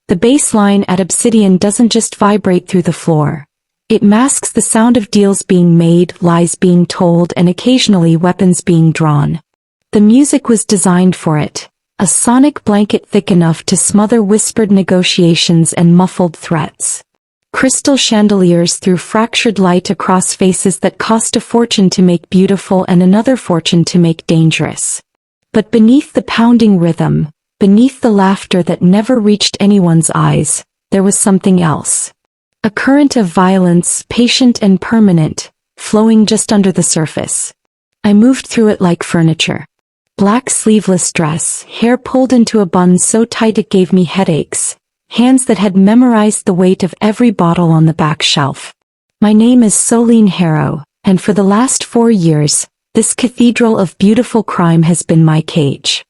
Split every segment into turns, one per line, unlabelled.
The bass line at Obsidian doesn't just vibrate through the floor. It masks the sound of deals being made, lies being told, and occasionally weapons being drawn. The music was designed for it, a sonic blanket thick enough to smother whispered negotiations and muffled threats. Crystal chandeliers threw fractured light across faces that cost a fortune to make beautiful and another fortune to make dangerous. But beneath the pounding rhythm, beneath the laughter that never reached anyone's eyes, there was something else. A current of violence, patient and permanent, flowing just under the surface. I moved through it like furniture. Black sleeveless dress, hair pulled into a bun so tight it gave me headaches, hands that had memorized the weight of every bottle on the back shelf. My name is Solene Harrow, and for the last 4 years, this cathedral of beautiful crime has been my cage.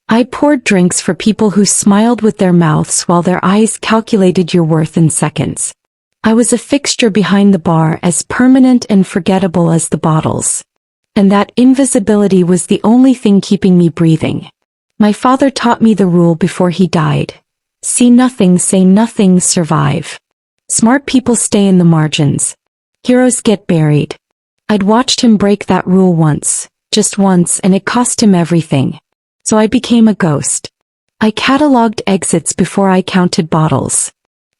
I poured drinks for people who smiled with their mouths while their eyes calculated your worth in seconds. I was a fixture behind the bar, as permanent and forgettable as the bottles. And that invisibility was the only thing keeping me breathing. My father taught me the rule before he died. See nothing, say nothing, survive. Smart people stay in the margins. Heroes get buried. I'd watched him break that rule once, just once, and it cost him everything. So I became a ghost. I cataloged exits before I counted bottles.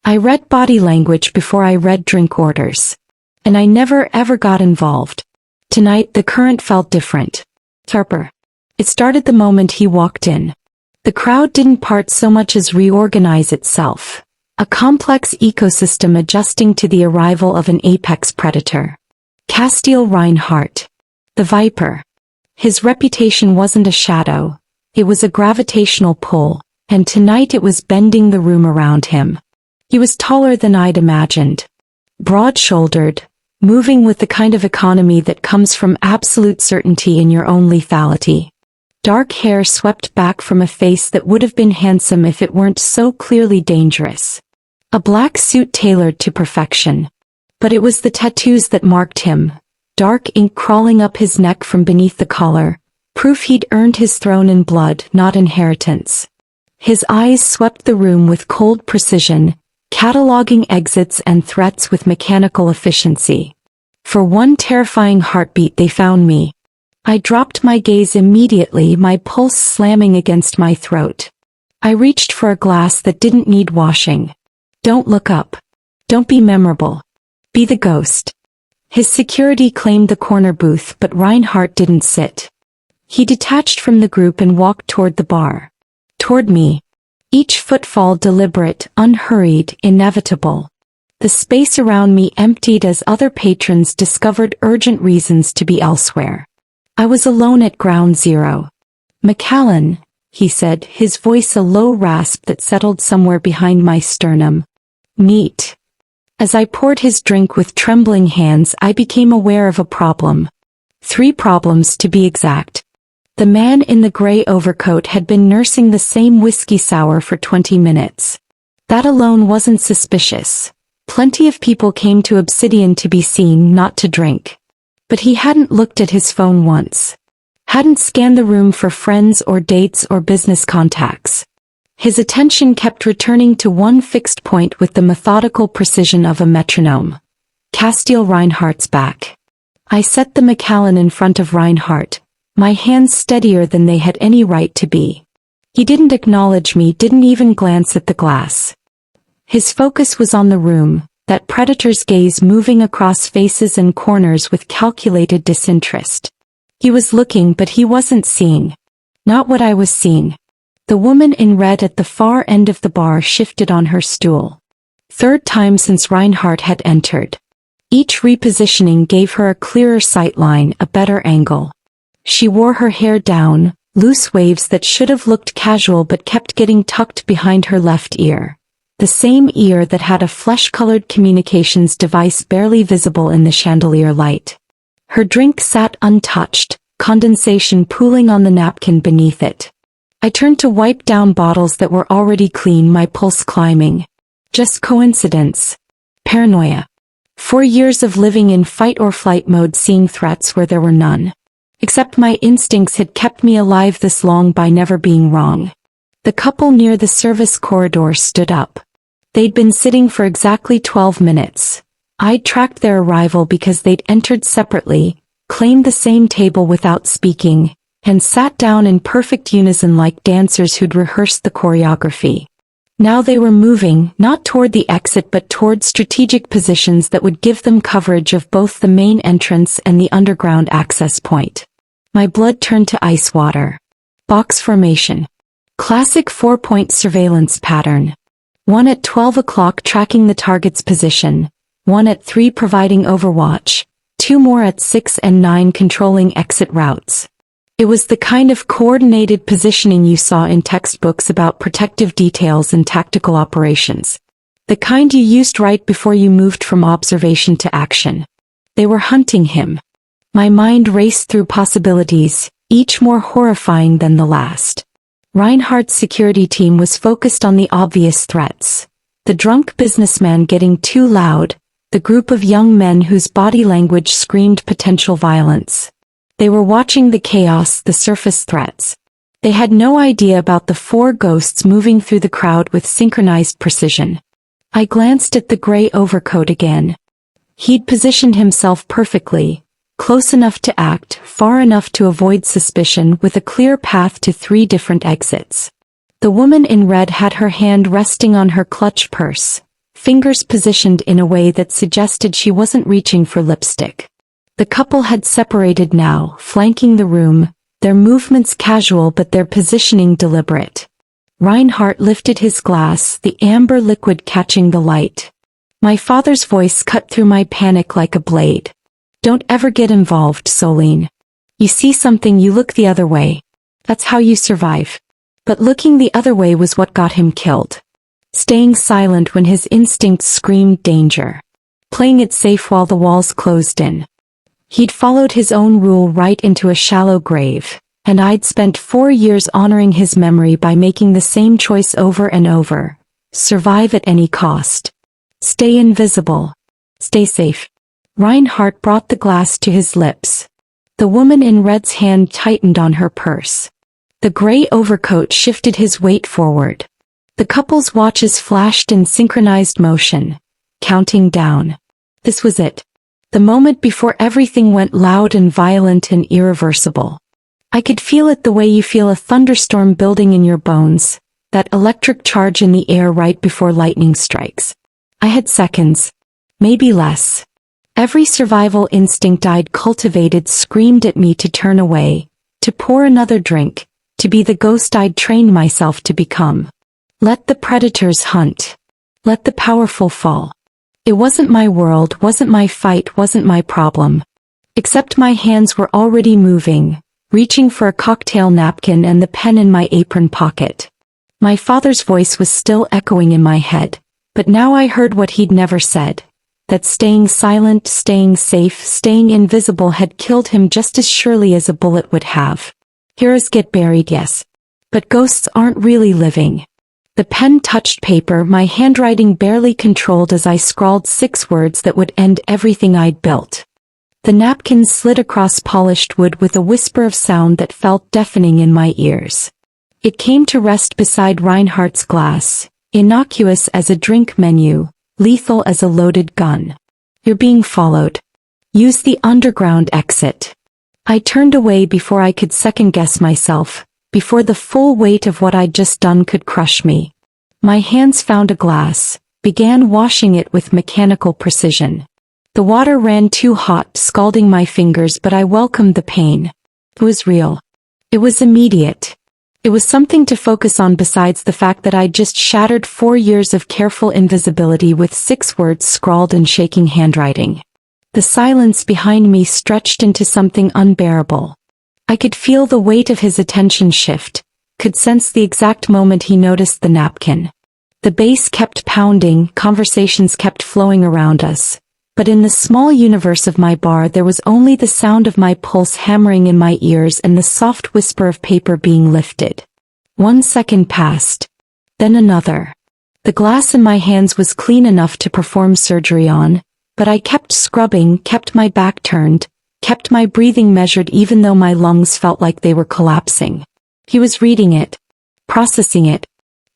I read body language before I read drink orders. And I never ever got involved. Tonight the current felt different. Sharper. It started the moment he walked in. The crowd didn't part so much as reorganize itself. A complex ecosystem adjusting to the arrival of an apex predator. Castiel Reinhardt. The Viper. His reputation wasn't a shadow. It was a gravitational pull, and tonight it was bending the room around him. He was taller than I'd imagined. Broad-shouldered, moving with the kind of economy that comes from absolute certainty in your own lethality. Dark hair swept back from a face that would have been handsome if it weren't so clearly dangerous. A black suit tailored to perfection. But it was the tattoos that marked him. Dark ink crawling up his neck from beneath the collar, proof he'd earned his throne in blood, not inheritance. His eyes swept the room with cold precision, cataloging exits and threats with mechanical efficiency. For one terrifying heartbeat they found me. I dropped my gaze immediately, my pulse slamming against my throat. I reached for a glass that didn't need washing. Don't look up. Don't be memorable. Be the ghost. His security claimed the corner booth, but Reinhardt didn't sit. He detached from the group and walked toward the bar. Toward me. Each footfall deliberate, unhurried, inevitable. The space around me emptied as other patrons discovered urgent reasons to be elsewhere. I was alone at ground zero. "McAllen," he said, his voice a low rasp that settled somewhere behind my sternum. "Meet." As I poured his drink with trembling hands, I became aware of a problem. 3 problems to be exact. The man in the gray overcoat had been nursing the same whiskey sour for 20 minutes. That alone wasn't suspicious. Plenty of people came to Obsidian to be seen, not to drink. But he hadn't looked at his phone once. Hadn't scanned the room for friends or dates or business contacts. His attention kept returning to one fixed point with the methodical precision of a metronome. Castiel Reinhardt's back. I set the McAllen in front of Reinhardt, my hands steadier than they had any right to be. He didn't acknowledge me, didn't even glance at the glass. His focus was on the room, that predator's gaze moving across faces and corners with calculated disinterest. He was looking, but he wasn't seeing. Not what I was seeing. The woman in red at the far end of the bar shifted on her stool. 3rd time since Reinhardt had entered. Each repositioning gave her a clearer sightline, a better angle. She wore her hair down, loose waves that should have looked casual but kept getting tucked behind her left ear. The same ear that had a flesh-colored communications device barely visible in the chandelier light. Her drink sat untouched, condensation pooling on the napkin beneath it. I turned to wipe down bottles that were already clean, my pulse climbing. Just coincidence. Paranoia. 4 years of living in fight-or-flight mode, seeing threats where there were none. Except my instincts had kept me alive this long by never being wrong. The couple near the service corridor stood up. They'd been sitting for exactly 12 minutes. I'd tracked their arrival because they'd entered separately, claimed the same table without speaking, and sat down in perfect unison like dancers who'd rehearsed the choreography. Now they were moving, not toward the exit but toward strategic positions that would give them coverage of both the main entrance and the underground access point. My blood turned to ice water. Box formation. Classic 4-point surveillance pattern. One at 12 o'clock tracking the target's position, one at 3 providing overwatch, 2 more at 6 and 9 controlling exit routes. It was the kind of coordinated positioning you saw in textbooks about protective details and tactical operations. The kind you used right before you moved from observation to action. They were hunting him. My mind raced through possibilities, each more horrifying than the last. Reinhardt's security team was focused on the obvious threats. The drunk businessman getting too loud, the group of young men whose body language screamed potential violence. They were watching the chaos, the surface threats. They had no idea about the 4 ghosts moving through the crowd with synchronized precision. I glanced at the gray overcoat again. He'd positioned himself perfectly, close enough to act, far enough to avoid suspicion, with a clear path to 3 different exits. The woman in red had her hand resting on her clutch purse, fingers positioned in a way that suggested she wasn't reaching for lipstick. The couple had separated now, flanking the room, their movements casual but their positioning deliberate. Reinhardt lifted his glass, the amber liquid catching the light. My father's voice cut through my panic like a blade. Don't ever get involved, Soline. You see something, you look the other way. That's how you survive. But looking the other way was what got him killed. Staying silent when his instincts screamed danger. Playing it safe while the walls closed in. He'd followed his own rule right into a shallow grave, and I'd spent 4 years honoring his memory by making the same choice over and over. Survive at any cost. Stay invisible. Stay safe. Reinhardt brought the glass to his lips. The woman in red's hand tightened on her purse. The gray overcoat shifted his weight forward. The couple's watches flashed in synchronized motion, counting down. This was it. The moment before everything went loud and violent and irreversible. I could feel it the way you feel a thunderstorm building in your bones, that electric charge in the air right before lightning strikes. I had seconds, maybe less. Every survival instinct I'd cultivated screamed at me to turn away, to pour another drink, to be the ghost I'd trained myself to become. Let the predators hunt. Let the powerful fall. It wasn't my world, wasn't my fight, wasn't my problem. Except my hands were already moving, reaching for a cocktail napkin and the pen in my apron pocket. My father's voice was still echoing in my head, but now I heard what he'd never said. That staying silent, staying safe, staying invisible had killed him just as surely as a bullet would have. Heroes get buried, yes. But ghosts aren't really living. The pen touched paper, my handwriting barely controlled as I scrawled 6 words that would end everything I'd built. The napkin slid across polished wood with a whisper of sound that felt deafening in my ears. It came to rest beside Reinhardt's glass, innocuous as a drink menu, lethal as a loaded gun. You're being followed. Use the underground exit. I turned away before I could second-guess myself, before the full weight of what I'd just done could crush me. My hands found a glass, began washing it with mechanical precision. The water ran too hot, scalding my fingers, but I welcomed the pain. It was real. It was immediate. It was something to focus on besides the fact that I'd just shattered 4 years of careful invisibility with 6 words scrawled in shaking handwriting. The silence behind me stretched into something unbearable. I could feel the weight of his attention shift, could sense the exact moment he noticed the napkin. The bass kept pounding, conversations kept flowing around us. But in the small universe of my bar there was only the sound of my pulse hammering in my ears and the soft whisper of paper being lifted. 1 second passed. Then another. The glass in my hands was clean enough to perform surgery on, but I kept scrubbing, kept my back turned, kept my breathing measured even though my lungs felt like they were collapsing. He was reading it. Processing it.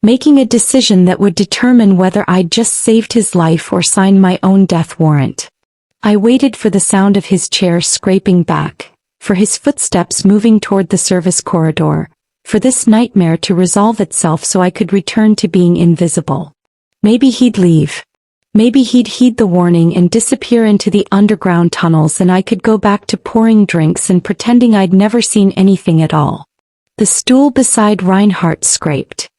making a decision that would determine whether I'd just saved his life or signed my own death warrant. I waited for the sound of his chair scraping back, for his footsteps moving toward the service corridor, for this nightmare to resolve itself so I could return to being invisible. Maybe he'd leave. Maybe he'd heed the warning and disappear into the underground tunnels, and I could go back to pouring drinks and pretending I'd never seen anything at all. The stool beside Reinhardt scraped.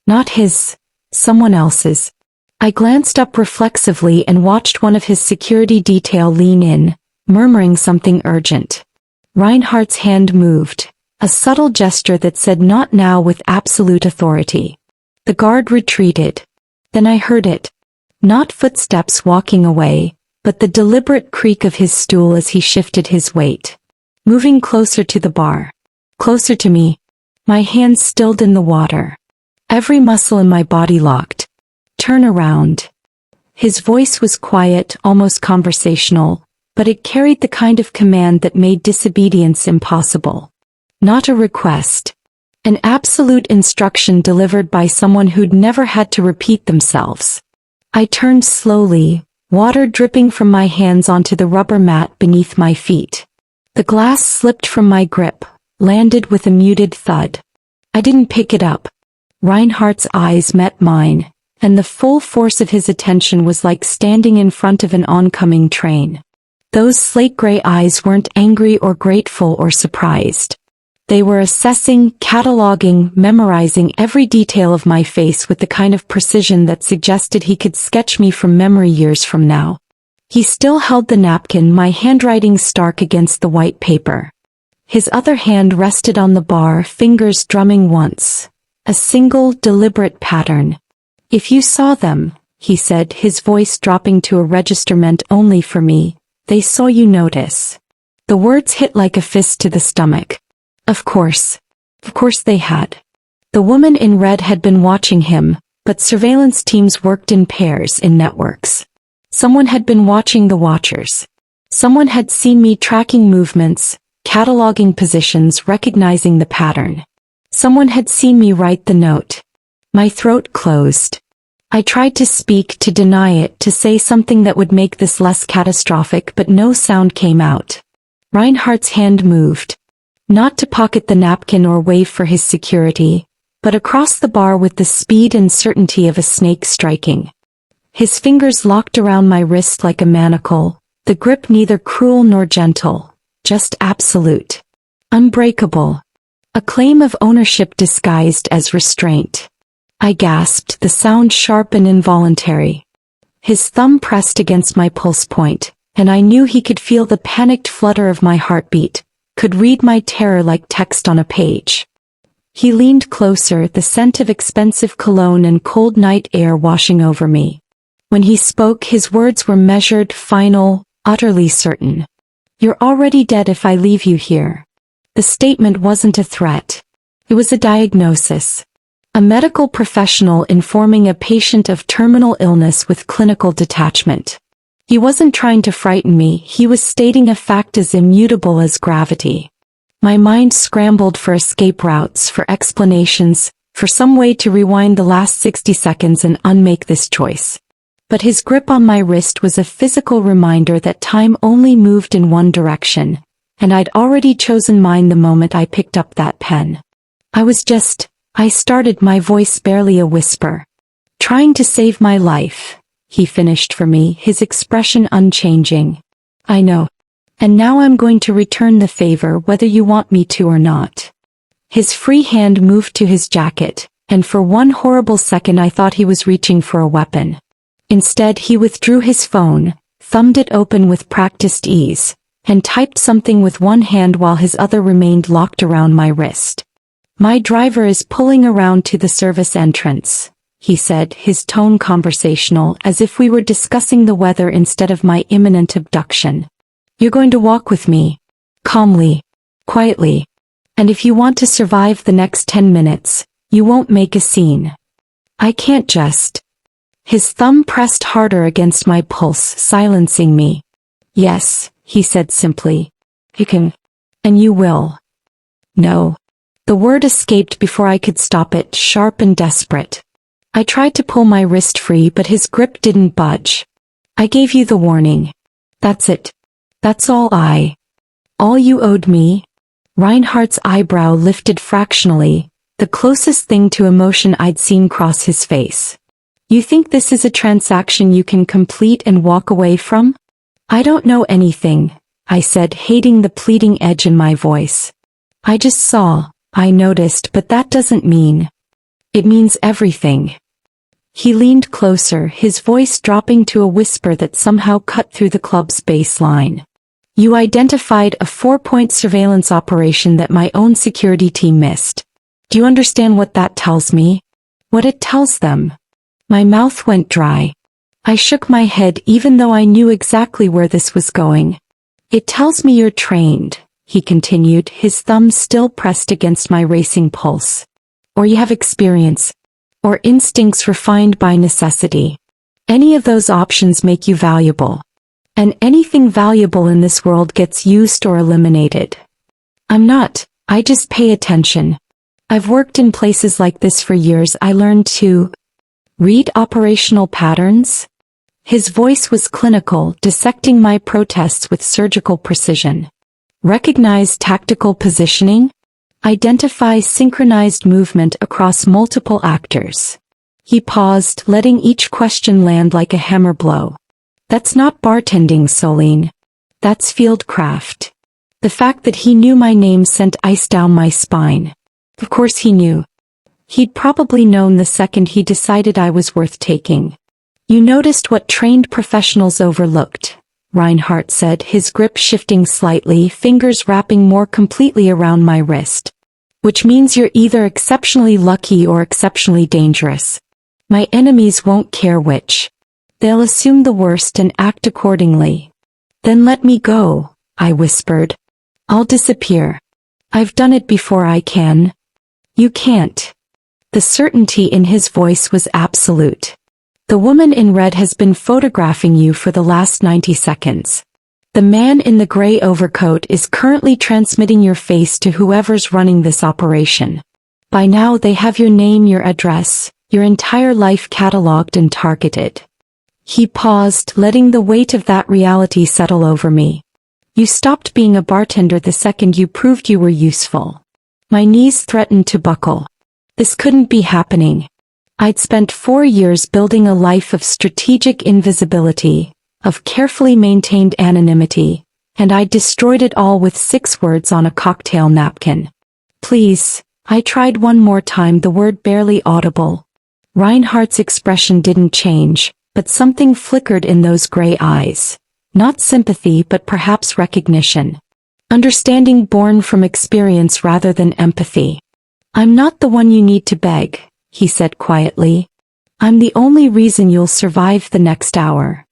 Not his, someone else's. I glanced up reflexively and watched one of his security detail lean in, murmuring something urgent. Reinhardt's hand moved, a subtle gesture that said not now with absolute authority. The guard retreated. Then I heard it. Not footsteps walking away, but the deliberate creak of his stool as he shifted his weight. Moving closer to the bar. Closer to me. My hands stilled in the water. Every muscle in my body locked. Turn around. His voice was quiet, almost conversational, but it carried the kind of command that made disobedience impossible. Not a request. An absolute instruction delivered by someone who'd never had to repeat themselves. I turned slowly, water dripping from my hands onto the rubber mat beneath my feet. The glass slipped from my grip, landed with a muted thud. I didn't pick it up. Reinhardt's eyes met mine, and the full force of his attention was like standing in front of an oncoming train. Those slate-gray eyes weren't angry or grateful or surprised. They were assessing, cataloging, memorizing every detail of my face with the kind of precision that suggested he could sketch me from memory years from now. He still held the napkin, my handwriting stark against the white paper. His other hand rested on the bar, fingers drumming once. A single, deliberate pattern. If you saw them, he said, his voice dropping to a register meant only for me, they saw you notice. The words hit like a fist to the stomach. Of course they had. The woman in red had been watching him, but surveillance teams worked in pairs in networks. Someone had been watching the watchers. Someone had seen me tracking movements, cataloging positions, recognizing the pattern. Someone had seen me write the note. My throat closed. I tried to speak, to deny it, to say something that would make this less catastrophic, but no sound came out. Reinhardt's hand moved. Not to pocket the napkin or wave for his security, but across the bar with the speed and certainty of a snake striking. His fingers locked around my wrist like a manacle, the grip neither cruel nor gentle, just absolute. Unbreakable. A claim of ownership disguised as restraint. I gasped, the sound sharp and involuntary. His thumb pressed against my pulse point, and I knew he could feel the panicked flutter of my heartbeat, could read my terror like text on a page. He leaned closer, the scent of expensive cologne and cold night air washing over me. When he spoke, his words were measured, final, utterly certain. You're already dead if I leave you here. The statement wasn't a threat. It was a diagnosis. A medical professional informing a patient of terminal illness with clinical detachment. He wasn't trying to frighten me, he was stating a fact as immutable as gravity. My mind scrambled for escape routes, for explanations, for some way to rewind the last 60 seconds and unmake this choice. But his grip on my wrist was a physical reminder that time only moved in one direction, and I'd already chosen mine the moment I picked up that pen. I started, my voice barely a whisper. Trying to save my life. He finished for me, his expression unchanging. I know. And now I'm going to return the favor whether you want me to or not. His free hand moved to his jacket, and for one horrible second I thought he was reaching for a weapon. Instead he withdrew his phone, thumbed it open with practiced ease, and typed something with one hand while his other remained locked around my wrist. My driver is pulling around to the service entrance, he said, his tone conversational, as if we were discussing the weather instead of my imminent abduction. You're going to walk with me. Calmly. Quietly. And if you want to survive the next 10 minutes, you won't make a scene. I can't just. His thumb pressed harder against my pulse, silencing me. Yes, he said simply. You can. And you will. No. The word escaped before I could stop it, sharp and desperate. I tried to pull my wrist free but his grip didn't budge. I gave you the warning. That's it. That's all you owed me? Reinhardt's eyebrow lifted fractionally, the closest thing to emotion I'd seen cross his face. You think this is a transaction you can complete and walk away from? I don't know anything, I said, hating the pleading edge in my voice. I just saw, I noticed, but that doesn't mean. It means everything. He leaned closer, his voice dropping to a whisper that somehow cut through the club's baseline. You identified a 4-point surveillance operation that my own security team missed. Do you understand what that tells me? What it tells them? My mouth went dry. I shook my head even though I knew exactly where this was going. It tells me you're trained, he continued, his thumb still pressed against my racing pulse. Or you have experience. Or instincts refined by necessity. Any of those options make you valuable. And anything valuable in this world gets used or eliminated. I'm not, I just pay attention. I've worked in places like this for years. I learned to read operational patterns. His voice was clinical, dissecting my protests with surgical precision. Recognize tactical positioning. Identify synchronized movement across multiple actors. He paused, letting each question land like a hammer blow. That's not bartending, Soline. That's fieldcraft. The fact that he knew my name sent ice down my spine. Of course he knew. He'd probably known the second he decided I was worth taking. You noticed what trained professionals overlooked, Reinhardt said, his grip shifting slightly, fingers wrapping more completely around my wrist. Which means you're either exceptionally lucky or exceptionally dangerous. My enemies won't care which. They'll assume the worst and act accordingly. Then let me go, I whispered. I'll disappear. I've done it before. I can. You can't. The certainty in his voice was absolute. The woman in red has been photographing you for the last 90 seconds. The man in the gray overcoat is currently transmitting your face to whoever's running this operation. By now they have your name, your address, your entire life cataloged and targeted. He paused, letting the weight of that reality settle over me. You stopped being a bartender the second you proved you were useful. My knees threatened to buckle. This couldn't be happening. I'd spent 4 years building a life of strategic invisibility, of carefully maintained anonymity, and I destroyed it all with 6 words on a cocktail napkin. Please, I tried one more time, the word barely audible. Reinhardt's expression didn't change, but something flickered in those gray eyes. Not sympathy, but perhaps recognition. Understanding born from experience rather than empathy. I'm not the one you need to beg, he said quietly. I'm the only reason you'll survive the next hour.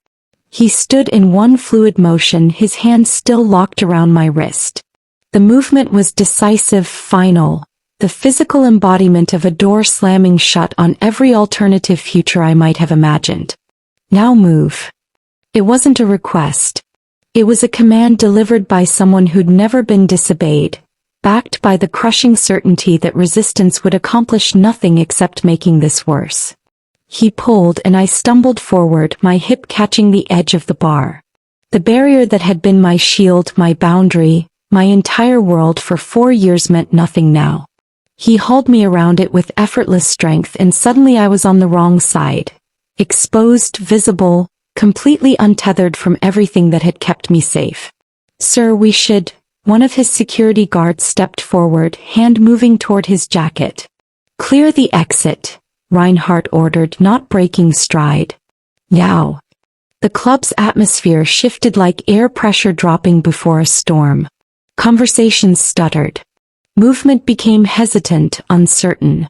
He stood in one fluid motion, his hand still locked around my wrist. The movement was decisive, final, the physical embodiment of a door slamming shut on every alternative future I might have imagined. Now move. It wasn't a request. It was a command delivered by someone who'd never been disobeyed, backed by the crushing certainty that resistance would accomplish nothing except making this worse. He pulled and I stumbled forward, my hip catching the edge of the bar. The barrier that had been my shield, my boundary, my entire world for 4 years meant nothing now. He hauled me around it with effortless strength and suddenly I was on the wrong side. Exposed, visible, completely untethered from everything that had kept me safe. Sir, we should. One of his security guards stepped forward, hand moving toward his jacket. Clear the exit, Reinhardt ordered, not breaking stride. Now. The club's atmosphere shifted like air pressure dropping before a storm. Conversations stuttered. Movement became hesitant, uncertain.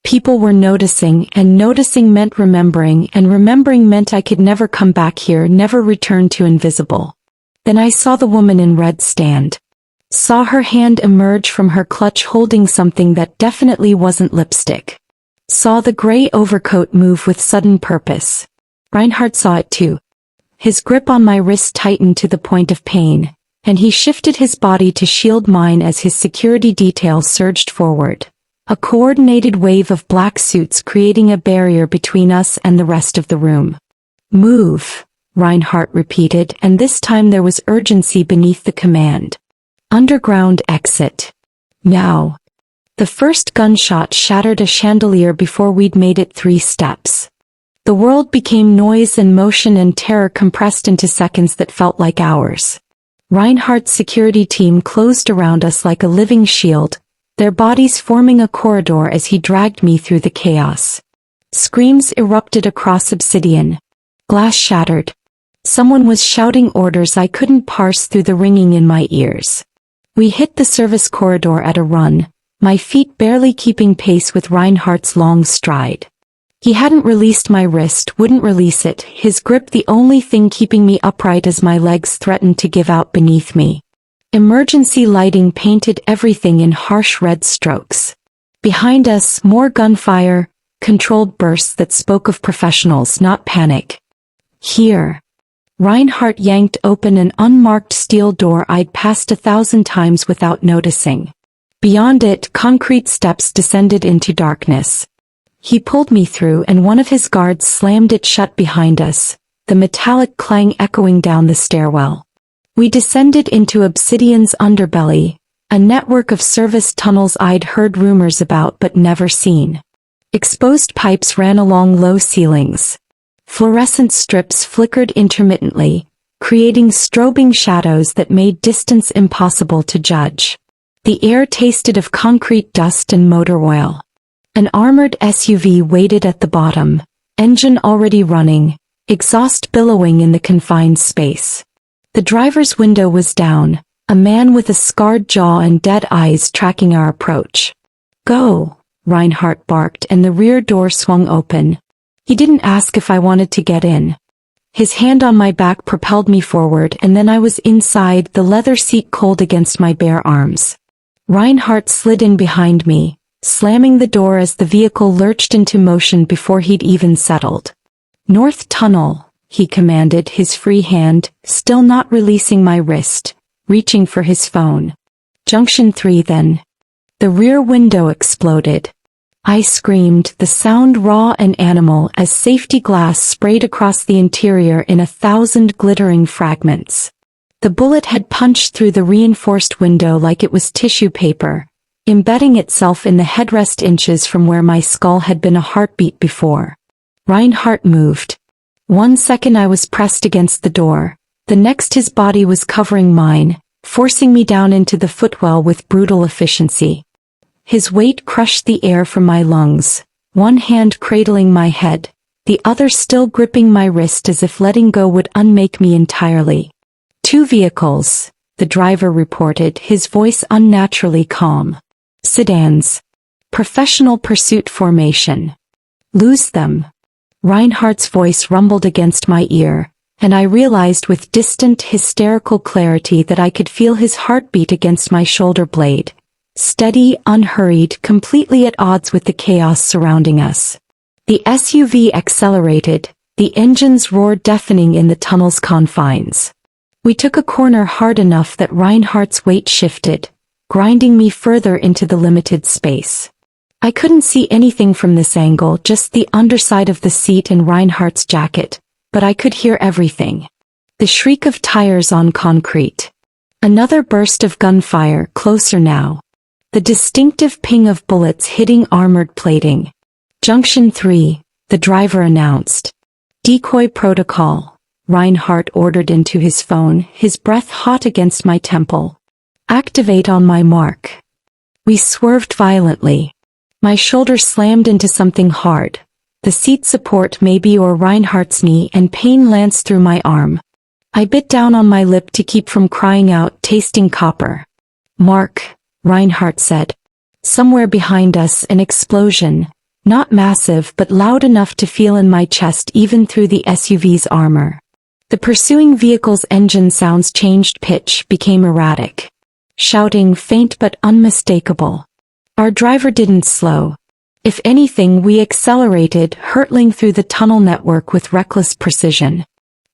People were noticing, and noticing meant remembering, and remembering meant I could never come back here, never return to invisible. Then I saw the woman in red stand. Saw her hand emerge from her clutch holding something that definitely wasn't lipstick. Saw the gray overcoat move with sudden purpose. Reinhardt saw it too. His grip on my wrist tightened to the point of pain, and he shifted his body to shield mine as his security detail surged forward. a coordinated wave of black suits creating a barrier between us and the rest of the room. "Move," Reinhardt repeated, and this time there was urgency beneath the command. "Underground exit. Now." The first gunshot shattered a chandelier before we'd made it 3 steps. The world became noise and motion and terror compressed into seconds that felt like hours. Reinhardt's security team closed around us like a living shield, their bodies forming a corridor as he dragged me through the chaos. Screams erupted across Obsidian. Glass shattered. Someone was shouting orders I couldn't parse through the ringing in my ears. We hit the service corridor at a run, my feet barely keeping pace with Reinhardt's long stride. He hadn't released my wrist, wouldn't release it, his grip the only thing keeping me upright as my legs threatened to give out beneath me. Emergency lighting painted everything in harsh red strokes. Behind us, more gunfire, controlled bursts that spoke of professionals, not panic. "Here." Reinhardt yanked open an unmarked steel door I'd passed 1,000 times without noticing. Beyond it, concrete steps descended into darkness. He pulled me through and one of his guards slammed it shut behind us, the metallic clang echoing down the stairwell. We descended into Obsidian's underbelly, a network of service tunnels I'd heard rumors about but never seen. Exposed pipes ran along low ceilings. Fluorescent strips flickered intermittently, creating strobing shadows that made distance impossible to judge. The air tasted of concrete dust and motor oil. An armored SUV waited at the bottom, engine already running, exhaust billowing in the confined space. The driver's window was down, a man with a scarred jaw and dead eyes tracking our approach. "Go," Reinhardt barked, and the rear door swung open. He didn't ask if I wanted to get in. His hand on my back propelled me forward, and then I was inside, the leather seat cold against my bare arms. Reinhardt slid in behind me, slamming the door as the vehicle lurched into motion before he'd even settled. "North Tunnel," he commanded, his free hand, still not releasing my wrist, reaching for his phone. "Junction 3 then." The rear window exploded. I screamed, the sound raw and animal as safety glass sprayed across the interior in 1,000 glittering fragments. The bullet had punched through the reinforced window like it was tissue paper, embedding itself in the headrest inches from where my skull had been a heartbeat before. Reinhardt moved. 1 second I was pressed against the door, the next his body was covering mine, forcing me down into the footwell with brutal efficiency. His weight crushed the air from my lungs, one hand cradling my head, the other still gripping my wrist as if letting go would unmake me entirely. "2 vehicles, the driver reported, his voice unnaturally calm. "Sedans. Professional pursuit formation. Lose them." Reinhardt's voice rumbled against my ear, and I realized with distant, hysterical clarity that I could feel his heartbeat against my shoulder blade. Steady, unhurried, completely at odds with the chaos surrounding us. The SUV accelerated, the engines roared deafening in the tunnel's confines. We took a corner hard enough that Reinhardt's weight shifted, grinding me further into the limited space. I couldn't see anything from this angle, just the underside of the seat and Reinhardt's jacket, but I could hear everything. The shriek of tires on concrete. Another burst of gunfire, closer now. The distinctive ping of bullets hitting armored plating. "Junction 3, the driver announced. "Decoy protocol," Reinhardt ordered into his phone, his breath hot against my temple. "Activate on my mark." We swerved violently. My shoulder slammed into something hard. The seat support maybe, or Reinhardt's knee, and pain lanced through my arm. I bit down on my lip to keep from crying out, tasting copper. "Mark," Reinhardt said. Somewhere behind us, an explosion, not massive but loud enough to feel in my chest even through the SUV's armor. The pursuing vehicle's engine sounds changed pitch, became erratic. Shouting, faint but unmistakable. Our driver didn't slow. If anything, we accelerated, hurtling through the tunnel network with reckless precision.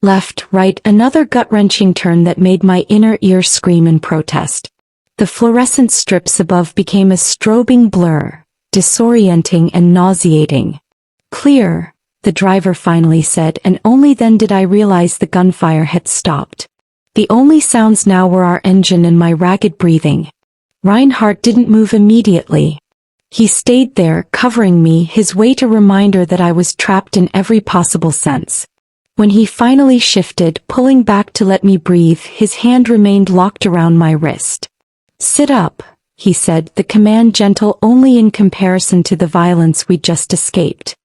Left, right, another gut-wrenching turn that made my inner ear scream in protest. The fluorescent strips above became a strobing blur, disorienting and nauseating. "Clear," the driver finally said, and only then did I realize the gunfire had stopped. The only sounds now were our engine and my ragged breathing. Reinhardt didn't move immediately. He stayed there, covering me, his weight a reminder that I was trapped in every possible sense. When he finally shifted, pulling back to let me breathe, his hand remained locked around my wrist. "Sit up," he said, the command gentle only in comparison to the violence we'd just escaped.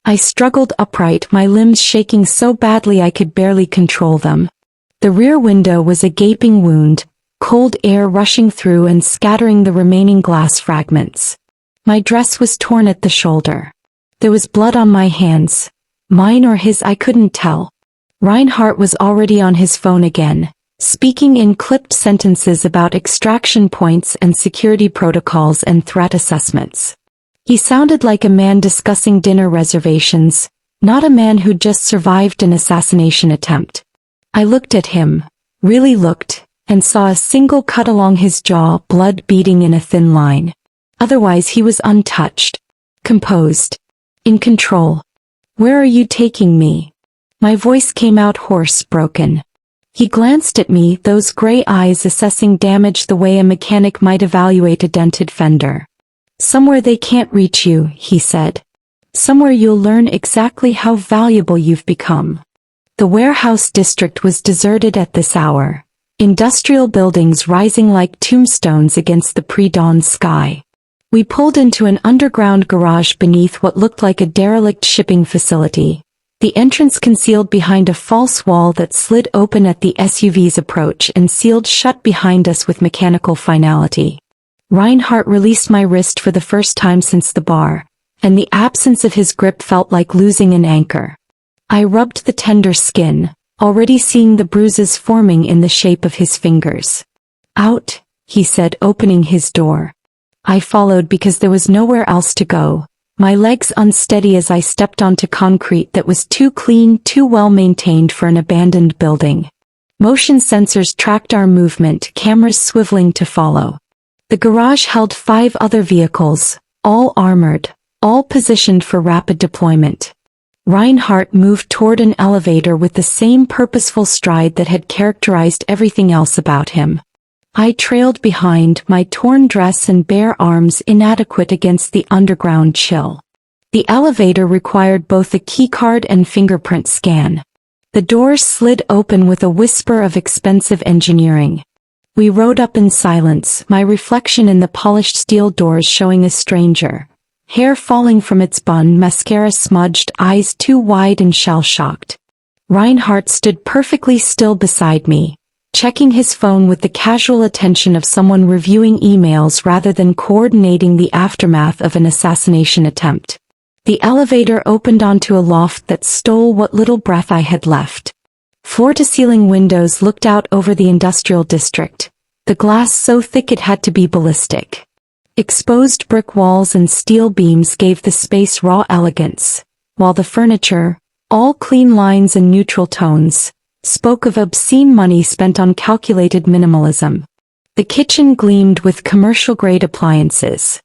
I struggled upright, my limbs shaking so badly I could barely control them. The rear window was a gaping wound, cold air rushing through and scattering the remaining glass fragments. My dress was torn at the shoulder. There was blood on my hands. Mine or his, I couldn't tell. Reinhardt was already on his phone again, speaking in clipped sentences about extraction points and security protocols and threat assessments. He sounded like a man discussing dinner reservations, not a man who'd just survived an assassination attempt. I looked at him, really looked, and saw a single cut along his jaw, blood beading in a thin line. Otherwise he was untouched, composed, in control. "Where are you taking me?" My voice came out hoarse, broken. He glanced at me, those gray eyes assessing damage the way a mechanic might evaluate a dented fender. "Somewhere they can't reach you," he said. "Somewhere you'll learn exactly how valuable you've become." The warehouse district was deserted at this hour, industrial buildings rising like tombstones against the pre-dawn sky. We pulled into an underground garage beneath what looked like a derelict shipping facility, the entrance concealed behind a false wall that slid open at the SUV's approach and sealed shut behind us with mechanical finality. Reinhardt released my wrist for the first time since the bar, and the absence of his grip felt like losing an anchor. I rubbed the tender skin, already seeing the bruises forming in the shape of his fingers. "Out," he said, opening his door. I followed because there was nowhere else to go, my legs unsteady as I stepped onto concrete that was too clean, too well maintained for an abandoned building. Motion sensors tracked our movement, cameras swiveling to follow. The garage held 5 other vehicles, all armored, all positioned for rapid deployment. Reinhardt moved toward an elevator with the same purposeful stride that had characterized everything else about him. I trailed behind, my torn dress and bare arms inadequate against the underground chill. The elevator required both a keycard and fingerprint scan. The doors slid open with a whisper of expensive engineering. We rode up in silence, my reflection in the polished steel doors showing a stranger. Hair falling from its bun, mascara smudged, eyes too wide and shell-shocked. Reinhardt stood perfectly still beside me, checking his phone with the casual attention of someone reviewing emails rather than coordinating the aftermath of an assassination attempt. The elevator opened onto a loft that stole what little breath I had left. Floor-to-ceiling windows looked out over the industrial district, the glass so thick it had to be ballistic. Exposed brick walls and steel beams gave the space raw elegance, while the furniture, all clean lines and neutral tones, spoke of obscene money spent on calculated minimalism. The kitchen gleamed with commercial-grade appliances.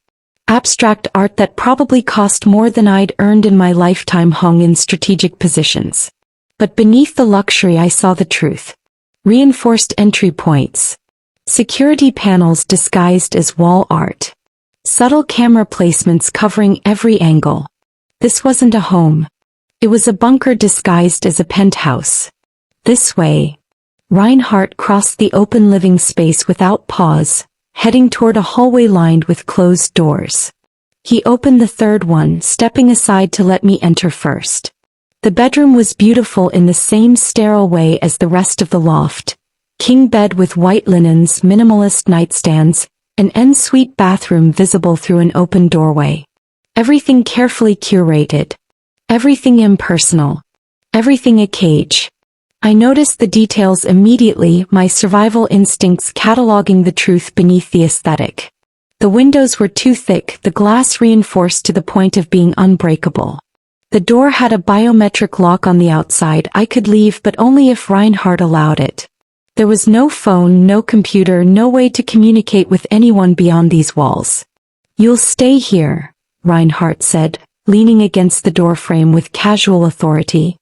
Abstract art that probably cost more than I'd earned in my lifetime hung in strategic positions. But beneath the luxury I saw the truth. Reinforced entry points. Security panels disguised as wall art. Subtle camera placements covering every angle. This wasn't a home. It was a bunker disguised as a penthouse. This way. Reinhardt crossed the open living space without pause, heading toward a hallway lined with closed doors. He opened the third one, stepping aside to let me enter first. The bedroom was beautiful in the same sterile way as the rest of the loft. King bed with white linens, minimalist nightstands, an ensuite bathroom visible through an open doorway. Everything carefully curated. Everything impersonal. Everything a cage. I noticed the details immediately, my survival instincts cataloging the truth beneath the aesthetic. The windows were too thick, the glass reinforced to the point of being unbreakable. The door had a biometric lock on the outside. I could leave, but only if Reinhardt allowed it. There was no phone, no computer, no way to communicate with anyone beyond these walls. "You'll stay here," Reinhardt said, leaning against the doorframe with casual authority.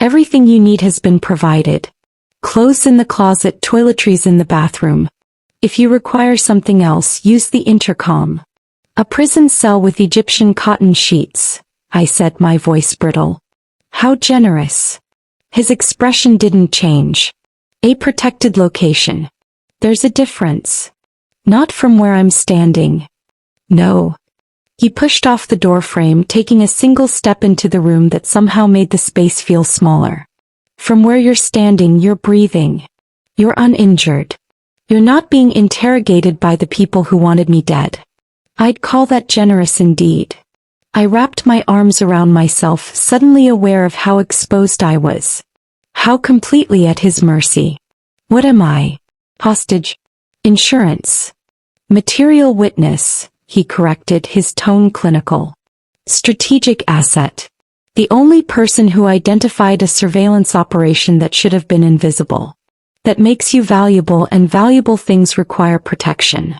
Everything you need has been provided. Clothes in the closet, toiletries in the bathroom. If you require something else, use the intercom. A prison cell with Egyptian cotton sheets, I said, my voice brittle. How generous. His expression didn't change. A protected location. There's a difference. Not from where I'm standing. No. He pushed off the doorframe, taking a single step into the room that somehow made the space feel smaller. From where you're standing, you're breathing. You're uninjured. You're not being interrogated by the people who wanted me dead. I'd call that generous indeed. I wrapped my arms around myself, suddenly aware of how exposed I was. How completely at his mercy. What am I? Hostage? Insurance? Material witness, he corrected, his tone clinical. Strategic asset. The only person who identified a surveillance operation that should have been invisible. That makes you valuable, and valuable things require protection.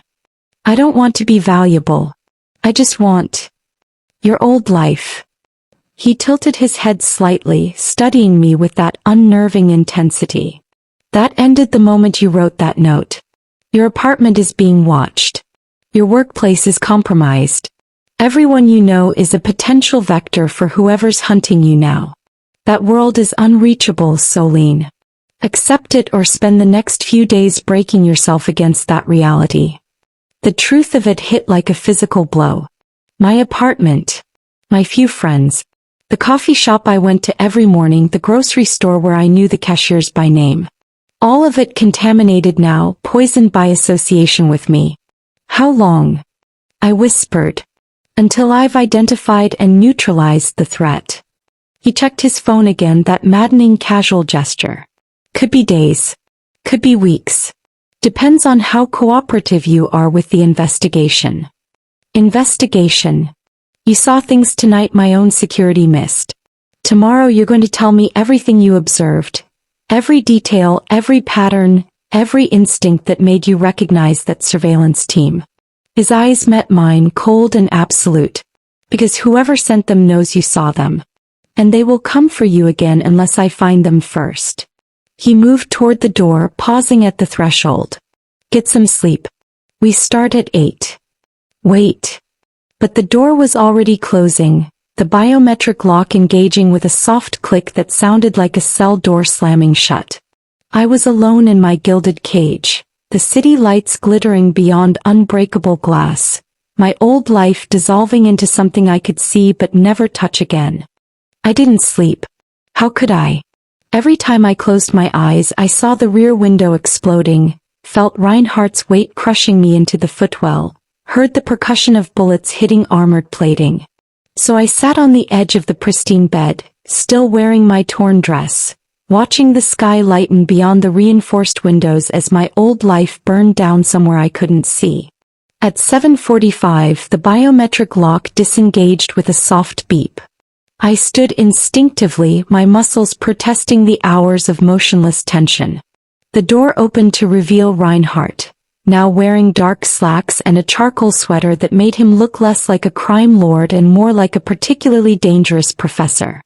I don't want to be valuable. I just want your old life. He tilted his head slightly, studying me with that unnerving intensity. That ended the moment you wrote that note. Your apartment is being watched. Your workplace is compromised. Everyone you know is a potential vector for whoever's hunting you now. That world is unreachable, Solene. Accept it or spend the next few days breaking yourself against that reality. The truth of it hit like a physical blow. My apartment. My few friends. The coffee shop I went to every morning, the grocery store where I knew the cashiers by name. All of it contaminated now, poisoned by association with me. How long? I whispered. Until I've identified and neutralized the threat. He checked his phone again, that maddening casual gesture. Could be days. Could be weeks. Depends on how cooperative you are with the investigation. Investigation. You saw things tonight my own security missed. Tomorrow you're going to tell me everything you observed. Every detail, every pattern, every instinct that made you recognize that surveillance team. His eyes met mine, cold and absolute. Because whoever sent them knows you saw them. And they will come for you again unless I find them first. He moved toward the door, pausing at the threshold. Get some sleep. We start at 8. Wait. But the door was already closing, the biometric lock engaging with a soft click that sounded like a cell door slamming shut. I was alone in my gilded cage, the city lights glittering beyond unbreakable glass, my old life dissolving into something I could see but never touch again. I didn't sleep. How could I? Every time I closed my eyes, I saw the rear window exploding, felt Reinhardt's weight crushing me into the footwell, heard the percussion of bullets hitting armored plating. So I sat on the edge of the pristine bed, still wearing my torn dress, watching the sky lighten beyond the reinforced windows as my old life burned down somewhere I couldn't see. At 7:45, the biometric lock disengaged with a soft beep. I stood instinctively, my muscles protesting the hours of motionless tension. The door opened to reveal Reinhardt, now wearing dark slacks and a charcoal sweater that made him look less like a crime lord and more like a particularly dangerous professor.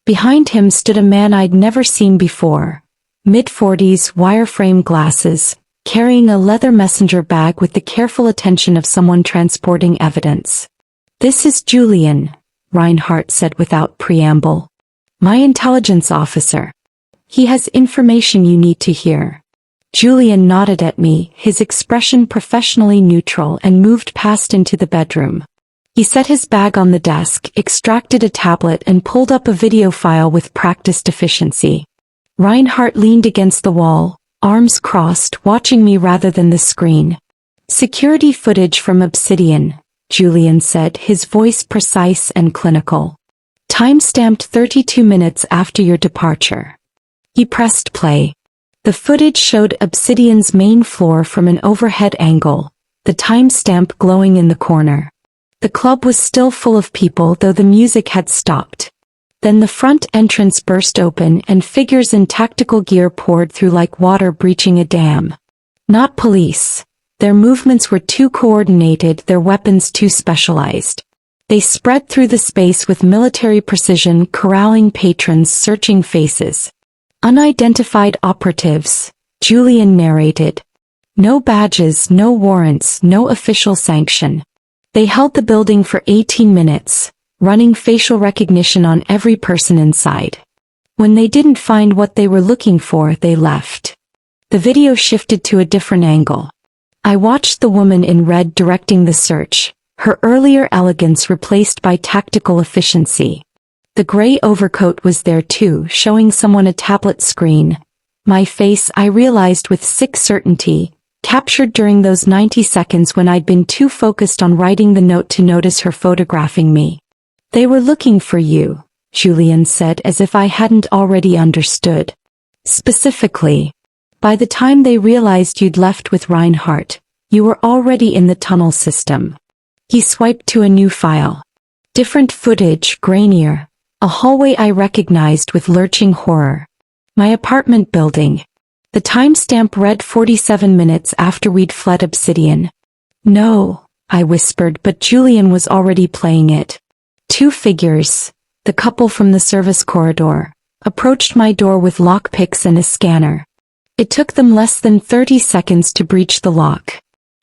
Behind him stood a man I'd never seen before, mid-40s, wireframe glasses, carrying a leather messenger bag with the careful attention of someone transporting evidence. This is Julian, Reinhardt said without preamble. My intelligence officer. He has information you need to hear. Julian nodded at me, his expression professionally neutral, and moved past into the bedroom. He set his bag on the desk, extracted a tablet and pulled up a video file with practiced efficiency. Reinhardt leaned against the wall, arms crossed, watching me rather than the screen. Security footage from Obsidian, Julian said, his voice precise and clinical. Time-stamped 32 minutes after your departure. He pressed play. The footage showed Obsidian's main floor from an overhead angle, the timestamp glowing in the corner. The club was still full of people, though the music had stopped. Then the front entrance burst open and figures in tactical gear poured through like water breaching a dam. Not police. Their movements were too coordinated, their weapons too specialized. They spread through the space with military precision, corralling patrons, searching faces. Unidentified operatives, Julian narrated. No badges, no warrants, no official sanction. They held the building for 18 minutes, running facial recognition on every person inside. When they didn't find what they were looking for, they left. The video shifted to a different angle. I watched the woman in red directing the search, her earlier elegance replaced by tactical efficiency. The gray overcoat was there too, showing someone a tablet screen. My face, I realized with sick certainty, captured during those 90 seconds when I'd been too focused on writing the note to notice her photographing me. They were looking for you, Julian said, as if I hadn't already understood. Specifically, by the time they realized you'd left with Reinhardt, you were already in the tunnel system. He swiped to a new file. Different footage, grainier. A hallway I recognized with lurching horror. My apartment building. The timestamp read 47 minutes after we'd fled Obsidian. No, I whispered, but Julian was already playing it. Two figures, the couple from the service corridor, approached my door with lockpicks and a scanner. It took them less than 30 seconds to breach the lock.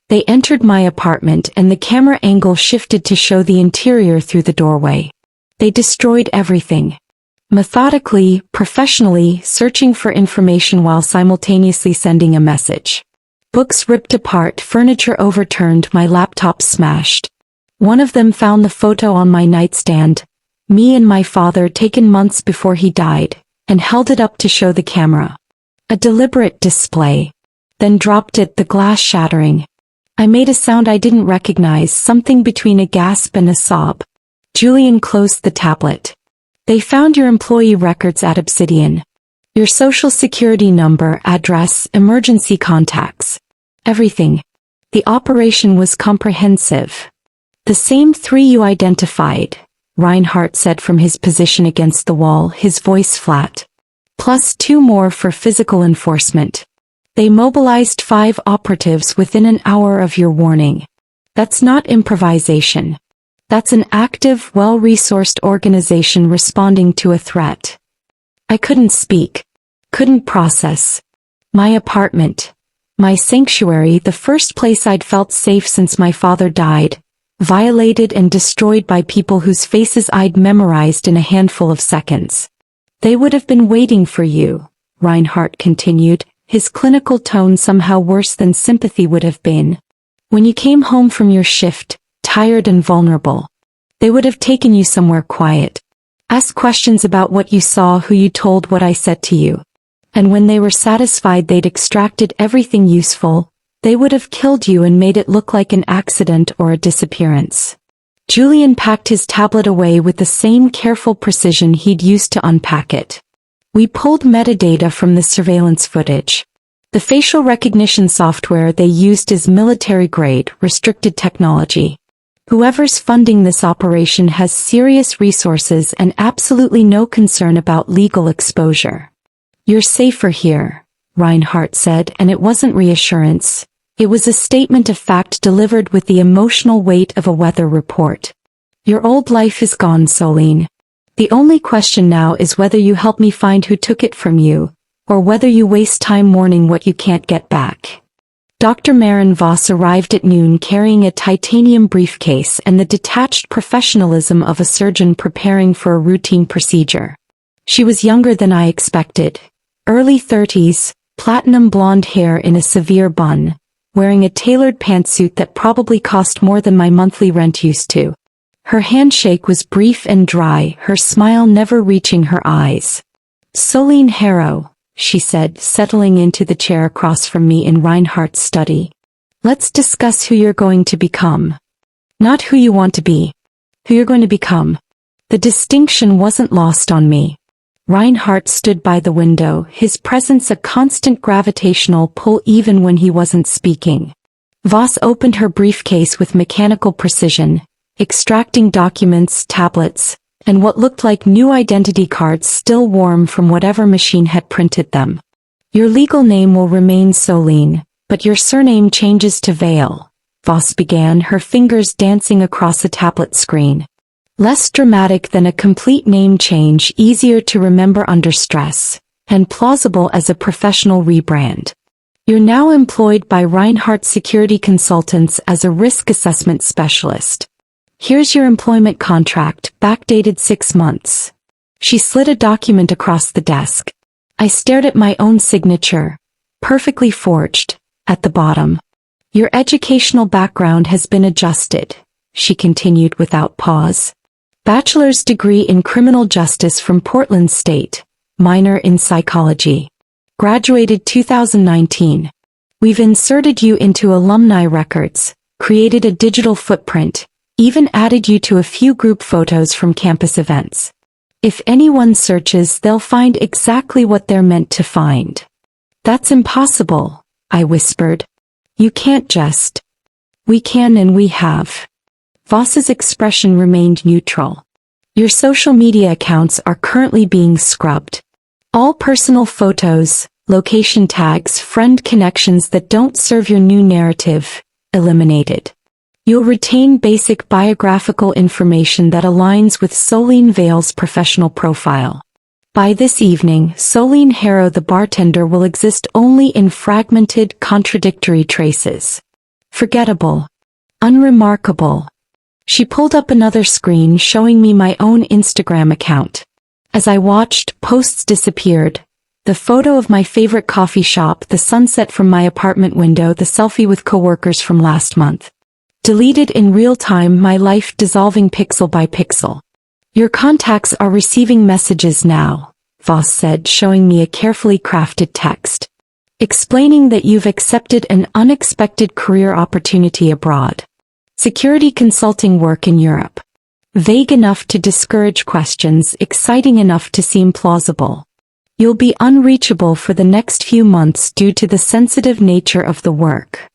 They entered my apartment and the camera angle shifted to show the interior through the doorway. They destroyed everything. Methodically, professionally, searching for information while simultaneously sending a message. Books ripped apart, furniture overturned, my laptop smashed. One of them found the photo on my nightstand, me and my father taken months before he died, and held it up to show the camera. A deliberate display. Then dropped it, the glass shattering. I made a sound I didn't recognize, something between a gasp and a sob. Julian closed the tablet. They found your employee records at Obsidian. Your social security number, address, emergency contacts. Everything. The operation was comprehensive. The same three you identified, Reinhardt said from his position against the wall, his voice flat. Plus 2 more for physical enforcement. They mobilized 5 operatives within an hour of your warning. That's not improvisation. That's an active, well-resourced organization responding to a threat. I couldn't speak. Couldn't process. My apartment. My sanctuary, the first place I'd felt safe since my father died, violated and destroyed by people whose faces I'd memorized in a handful of seconds. They would have been waiting for you, Reinhardt continued, his clinical tone somehow worse than sympathy would have been. When you came home from your shift, tired and vulnerable. They would have taken you somewhere quiet. Asked questions about what you saw, who you told, what I said to you. And when they were satisfied they'd extracted everything useful, they would have killed you and made it look like an accident or a disappearance. Julian packed his tablet away with the same careful precision he'd used to unpack it. We pulled metadata from the surveillance footage. The facial recognition software they used is military-grade, restricted technology. Whoever's funding this operation has serious resources and absolutely no concern about legal exposure. You're safer here, Reinhardt said, and it wasn't reassurance. It was a statement of fact delivered with the emotional weight of a weather report. Your old life is gone, Solene. The only question now is whether you help me find who took it from you, or whether you waste time mourning what you can't get back. Dr. Maren Voss arrived at noon carrying a titanium briefcase and the detached professionalism of a surgeon preparing for a routine procedure. She was younger than I expected. Early 30s, platinum blonde hair in a severe bun, wearing a tailored pantsuit that probably cost more than my monthly rent used to. Her handshake was brief and dry, her smile never reaching her eyes. Solene Harrow, she said, settling into the chair across from me in Reinhardt's study. Let's discuss who you're going to become. Not who you want to be. Who you're going to become. The distinction wasn't lost on me. Reinhardt stood by the window, his presence a constant gravitational pull even when he wasn't speaking. Voss opened her briefcase with mechanical precision, extracting documents, tablets, and what looked like new identity cards still warm from whatever machine had printed them. Your legal name will remain Solene, but your surname changes to Vale, Voss began, her fingers dancing across a tablet screen. Less dramatic than a complete name change, easier to remember under stress, and plausible as a professional rebrand. You're now employed by Reinhardt Security Consultants as a risk assessment specialist. Here's your employment contract, backdated 6 months. She slid a document across the desk. I stared at my own signature, perfectly forged, at the bottom. Your educational background has been adjusted, she continued without pause. Bachelor's degree in criminal justice from Portland State, minor in psychology. Graduated 2019. We've inserted you into alumni records, created a digital footprint, even added you to a few group photos from campus events. If anyone searches, they'll find exactly what they're meant to find. That's impossible, I whispered. You can't just. We can and we have. Voss's expression remained neutral. Your social media accounts are currently being scrubbed. All personal photos, location tags, friend connections that don't serve your new narrative, eliminated. You'll retain basic biographical information that aligns with Solene Vale's professional profile. By this evening, Solene Harrow the bartender will exist only in fragmented, contradictory traces. Forgettable. Unremarkable. She pulled up another screen showing me my own Instagram account. As I watched, posts disappeared. The photo of my favorite coffee shop, the sunset from my apartment window, the selfie with coworkers from last month. Deleted in real time, my life dissolving pixel by pixel. Your contacts are receiving messages now, Voss said, showing me a carefully crafted text. Explaining that you've accepted an unexpected career opportunity abroad. Security consulting work in Europe. Vague enough to discourage questions, exciting enough to seem plausible. You'll be unreachable for the next few months due to the sensitive nature of the work.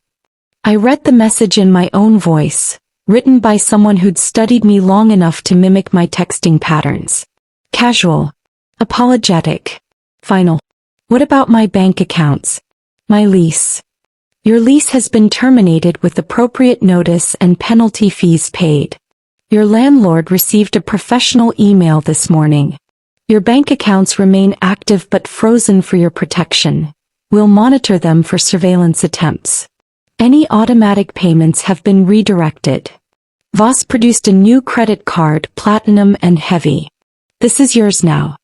I read the message in my own voice, written by someone who'd studied me long enough to mimic my texting patterns. Casual. Apologetic. Final. What about my bank accounts? My lease. Your lease has been terminated with appropriate notice and penalty fees paid. Your landlord received a professional email this morning. Your bank accounts remain active but frozen for your protection. We'll monitor them for surveillance attempts. Any automatic payments have been redirected. Voss produced a new credit card, platinum and heavy. This is yours now.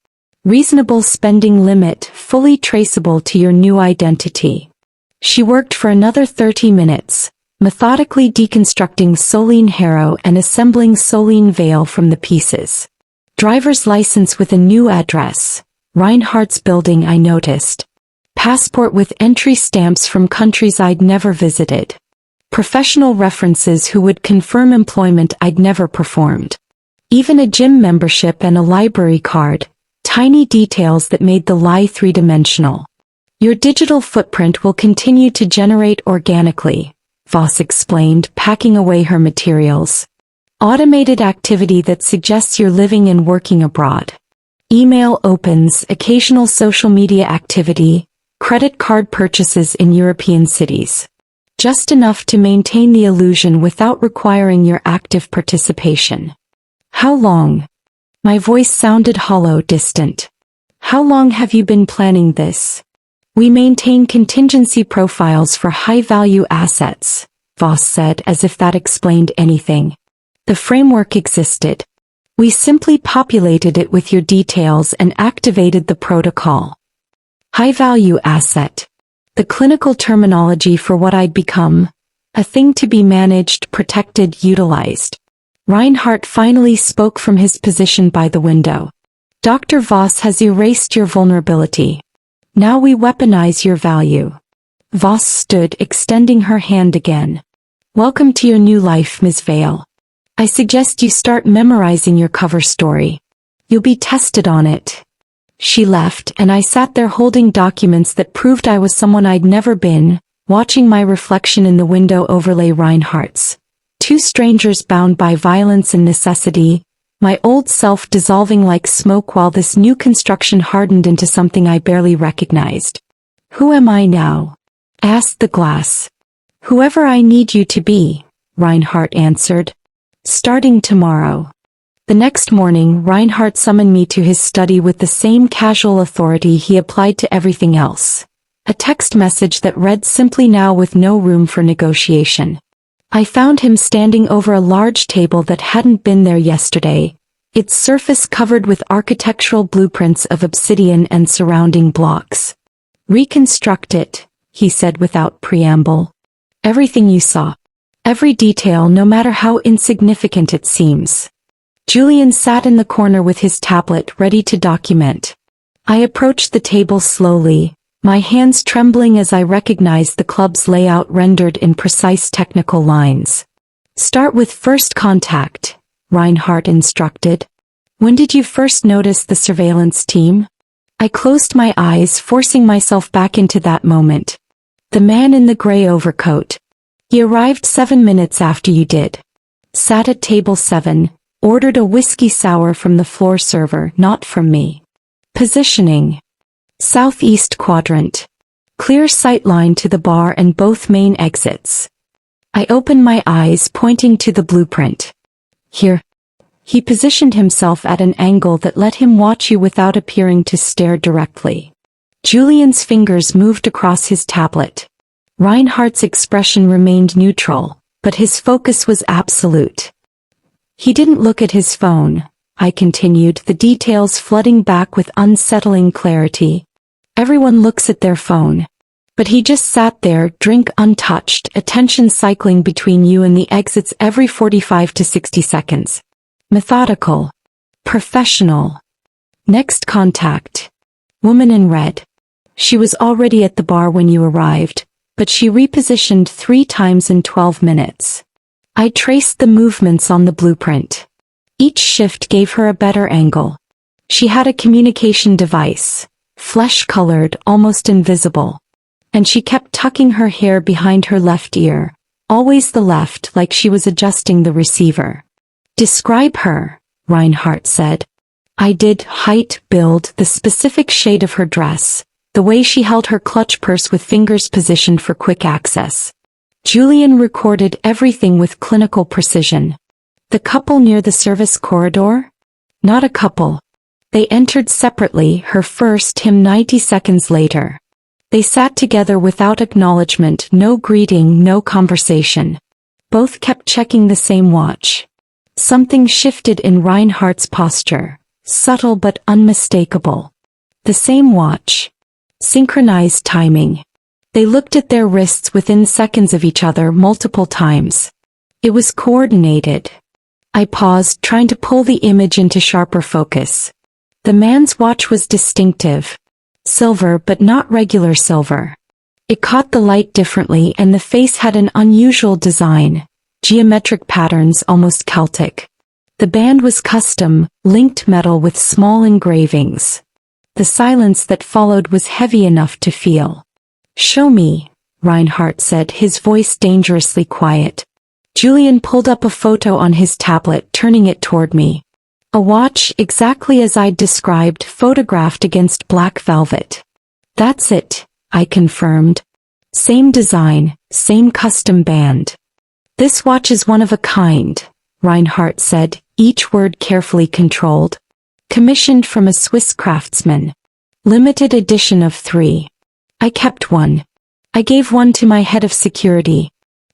Reasonable spending limit, fully traceable to your new identity. She worked for another 30 minutes, methodically deconstructing Solene Harrow and assembling Solene Vale from the pieces. Driver's license with a new address. Reinhardt's building, I noticed. Passport with entry stamps from countries I'd never visited. Professional references who would confirm employment I'd never performed. Even a gym membership and a library card, tiny details that made the lie three-dimensional. Your digital footprint will continue to generate organically, Voss explained, packing away her materials. Automated activity that suggests you're living and working abroad. Email opens, occasional social media activity, credit card purchases in European cities. Just enough to maintain the illusion without requiring your active participation. How long? My voice sounded hollow, distant. How long have you been planning this? We maintain contingency profiles for high-value assets, Voss said, as if that explained anything. The framework existed. We simply populated it with your details and activated the protocol. High-value asset. The clinical terminology for what I'd become. A thing to be managed, protected, utilized. Reinhardt finally spoke from his position by the window. Dr. Voss has erased your vulnerability. Now we weaponize your value. Voss stood, extending her hand again. Welcome to your new life, Ms. Vale. I suggest you start memorizing your cover story. You'll be tested on it. She left, and I sat there holding documents that proved I was someone I'd never been, watching my reflection in the window overlay Reinhardt's. Two strangers bound by violence and necessity, my old self dissolving like smoke while this new construction hardened into something I barely recognized. Who am I now? Asked the glass. Whoever I need you to be, Reinhardt answered. Starting tomorrow. The next morning, Reinhardt summoned me to his study with the same casual authority he applied to everything else. A text message that read simply, "Now with no room for negotiation." I found him standing over a large table that hadn't been there yesterday, its surface covered with architectural blueprints of obsidian and surrounding blocks. "Reconstruct it," he said without preamble. "Everything you saw. Every detail, no matter how insignificant it seems." Julian sat in the corner with his tablet ready to document. I approached the table slowly, my hands trembling as I recognized the club's layout rendered in precise technical lines. "Start with first contact," Reinhardt instructed. "When did you first notice the surveillance team?" I closed my eyes, forcing myself back into that moment. "The man in the gray overcoat. He arrived 7 minutes after you did. Sat at table 7, ordered a whiskey sour from the floor server, not from me. Positioning: southeast quadrant. Clear sightline to the bar and both main exits." I opened my eyes, pointing to the blueprint. "Here." He positioned himself at an angle that let him watch you without appearing to stare directly. Julian's fingers moved across his tablet. Reinhardt's expression remained neutral, but his focus was absolute. "He didn't look at his phone," I continued, the details flooding back with unsettling clarity. "Everyone looks at their phone. But he just sat there, drink untouched, attention cycling between you and the exits every 45 to 60 seconds. Methodical. Professional. Next contact. Woman in red. She was already at the bar when you arrived, but she repositioned 3 times in 12 minutes. I traced the movements on the blueprint. Each shift gave her a better angle. She had a communication device, flesh-colored, almost invisible. And she kept tucking her hair behind her left ear, always the left, like she was adjusting the receiver. "Describe her," Reinhardt said. I did. Height, build, the specific shade of her dress, the way she held her clutch purse with fingers positioned for quick access. Julian recorded everything with clinical precision. "The couple near the service corridor?" "Not a couple. They entered separately, her first, him 90 seconds later. They sat together without acknowledgement, no greeting, no conversation. Both kept checking the same watch." Something shifted in Reinhardt's posture, subtle but unmistakable. The same watch. Synchronized timing. They looked at their wrists within seconds of each other multiple times. It was coordinated. I paused, trying to pull the image into sharper focus. The man's watch was distinctive. Silver, but not regular silver. It caught the light differently, and the face had an unusual design. Geometric patterns, almost Celtic. The band was custom, linked metal with small engravings. The silence that followed was heavy enough to feel. "Show me," Reinhardt said, his voice dangerously quiet. Julian pulled up a photo on his tablet, turning it toward me. A watch, exactly as I'd described, photographed against black velvet. "That's it," I confirmed. "Same design, same custom band." "This watch is one of a kind," Reinhardt said, each word carefully controlled. "Commissioned from a Swiss craftsman. Limited edition of 3. I kept one. I gave one to my head of security.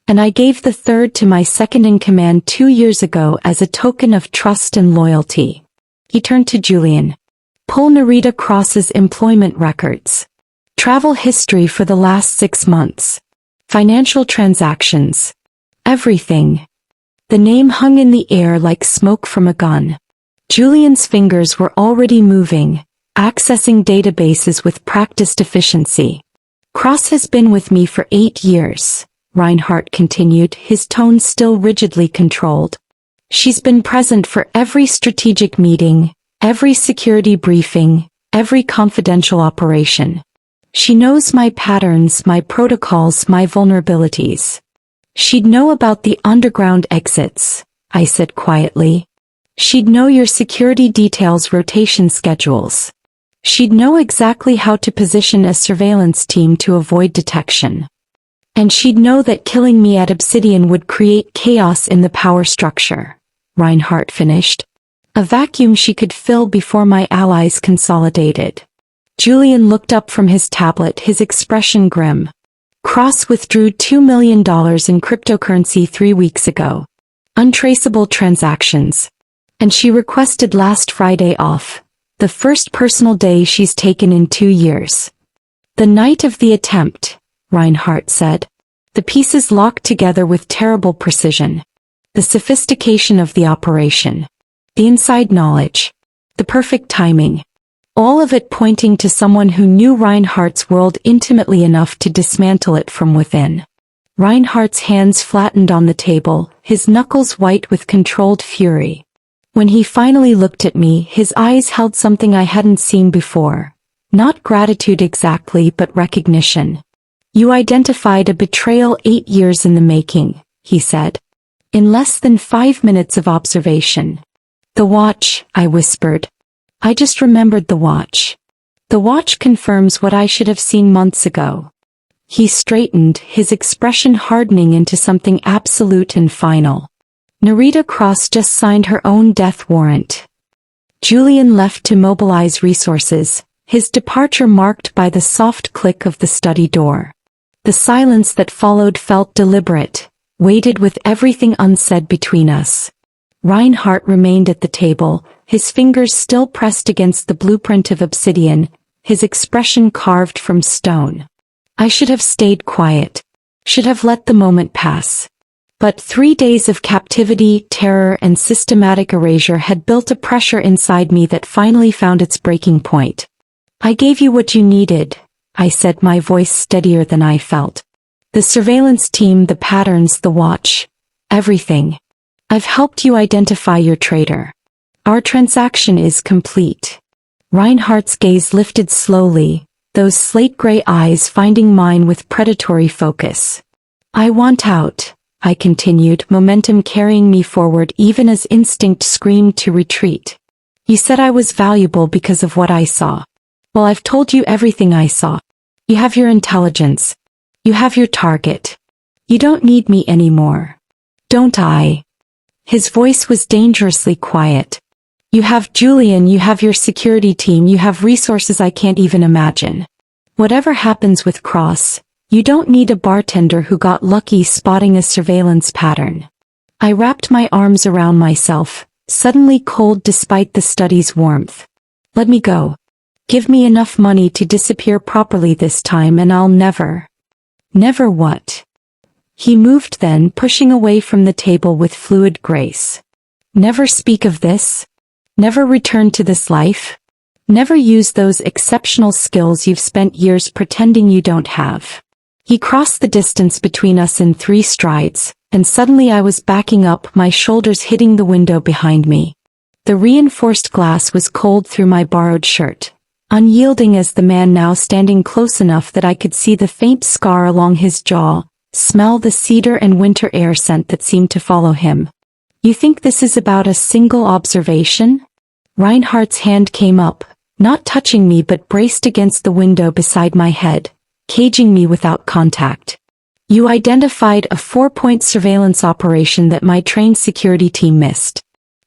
And I gave the third to my second-in-command 2 years ago as a token of trust and loyalty." He turned to Julian. "Pull Narita Cross's employment records. Travel history for the last 6 months. Financial transactions. Everything." The name hung in the air like smoke from a gun. Julian's fingers were already moving, accessing databases with practiced efficiency. "Cross has been with me for 8 years. Reinhardt continued, his tone still rigidly controlled. "She's been present for every strategic meeting, every security briefing, every confidential operation. She knows my patterns, my protocols, my vulnerabilities. She'd know about the underground exits," I said quietly. "She'd know your security details, rotation schedules. She'd know exactly how to position a surveillance team to avoid detection. And she'd know that killing me at Obsidian would create chaos in the power structure," Reinhardt finished. A vacuum she could fill before my allies consolidated. Julian looked up from his tablet, his expression grim. Cross withdrew $2 million in cryptocurrency 3 weeks ago. Untraceable transactions. And she requested last Friday off. The first personal day she's taken in 2 years. The night of the attempt, Reinhardt said. The pieces locked together with terrible precision. The sophistication of the operation. The inside knowledge. The perfect timing. All of it pointing to someone who knew Reinhardt's world intimately enough to dismantle it from within. Reinhardt's hands flattened on the table, his knuckles white with controlled fury. When he finally looked at me, his eyes held something I hadn't seen before. Not gratitude exactly, but recognition. You identified a betrayal 8 years in the making, he said. In less than 5 minutes of observation. The watch, I whispered. I just remembered the watch. The watch confirms what I should have seen months ago. He straightened, his expression hardening into something absolute and final. Narita Cross just signed her own death warrant. Julian left to mobilize resources, his departure marked by the soft click of the study door. The silence that followed felt deliberate, weighted with everything unsaid between us. Reinhardt remained at the table, his fingers still pressed against the blueprint of obsidian, his expression carved from stone. I should have stayed quiet. Should have let the moment pass. But 3 days of captivity, terror, and systematic erasure had built a pressure inside me that finally found its breaking point. I gave you what you needed, I said, my voice steadier than I felt. The surveillance team, the patterns, the watch. Everything. I've helped you identify your traitor. Our transaction is complete. Reinhardt's gaze lifted slowly, those slate-gray eyes finding mine with predatory focus. I want out, I continued, momentum carrying me forward even as instinct screamed to retreat. You said I was valuable because of what I saw. Well, I've told you everything I saw. You have your intelligence. You have your target. You don't need me anymore. Don't I? His voice was dangerously quiet. You have Julian, you have your security team, you have resources I can't even imagine. Whatever happens with Cross, you don't need a bartender who got lucky spotting a surveillance pattern. I wrapped my arms around myself, suddenly cold despite the study's warmth. Let me go. Give me enough money to disappear properly this time and I'll never. Never what? He moved then, pushing away from the table with fluid grace. Never speak of this? Never return to this life? Never use those exceptional skills you've spent years pretending you don't have. He crossed the distance between us in 3 strides, and suddenly I was backing up, my shoulders hitting the window behind me. The reinforced glass was cold through my borrowed shirt, unyielding as the man now standing close enough that I could see the faint scar along his jaw, smell the cedar and winter air scent that seemed to follow him. You think this is about a single observation? Reinhardt's hand came up, not touching me but braced against the window beside my head, caging me without contact. You identified a 4-point surveillance operation that my trained security team missed.